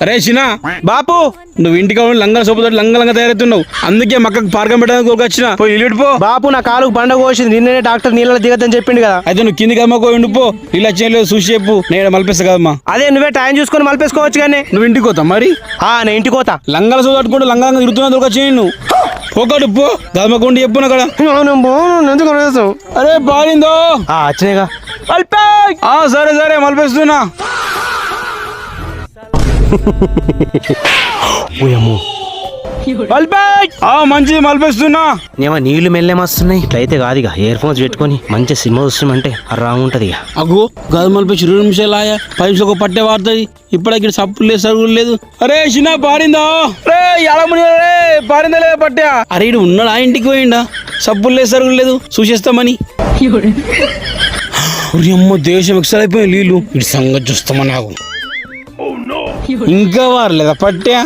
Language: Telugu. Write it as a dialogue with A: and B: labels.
A: అరే చిన్నా
B: బాపు
A: నువ్వు ఇంటికి లంగల సోపుతో లంగలంగా తయారవుతున్నావు. అందుకే మక్కకు పార్కం పెట్టడానికి వచ్చిన. పోయి ఇల్లు పో.
B: బాపు నా కాలుకు బండ కోసింది. నిన్ననే డాక్టర్ నీళ్ళలో దిగద్దని చెప్పిండు కదా.
A: అయితే నువ్వు కిందికి అమ్మకో ఉండిపో. ఇలా చేయలేదు చూసి చెప్పు, నేను మలిపిస్తా కదమ్మా.
B: అదే నువ్వే టైం చూసుకొని మలిపేసుకోవచ్చు కానీ.
A: నువ్వు ఇంటికి పోతా మరి.
B: నేను ఇంటికి పోతా.
A: లంగల సోపు పట్టుకుంటూ లంగంగా తిరుగుతున్నా దొరకొచ్చి నువ్వు పోకడు పో. గదమకుండి చెప్పు అక్కడ. అరే బాలిందో
B: వచ్చినాయిగా.
A: సరే సరే మలిపిస్తున్నా. మంచి మలిపిస్తున్నా.
B: ఏమో నీళ్లు మెల్లేమస్తున్నాయి. ఇట్లయితే కాదు ఇక ఇయర్ ఫోన్స్ పెట్టుకొని మంచి సినిమా చూస్తామంటే రాగుంటది ఇక.
A: అగో గది మలిపించి 2 నిమిషాలు ఆయా 10 నిమిషాలు పట్టే వాడుతుంది. ఇప్పటికి సప్పులు లేదు సరుగులు లేదు. అరే చిన్న పారిందా రే ఎలముని పారిందా లేదా పట్టా. అరే ఇడు ఉన్నాడా ఇంటికి పోయిండా. సప్పులు లేదు సరుగులు లేదు చూసేస్తామని. అమ్మ దేశం ఎక్సల్ అయిపోయి నీళ్ళు. ఇటు సంగతి చూస్తామా నాకు ఇంకా వారు లేదా పట్టా.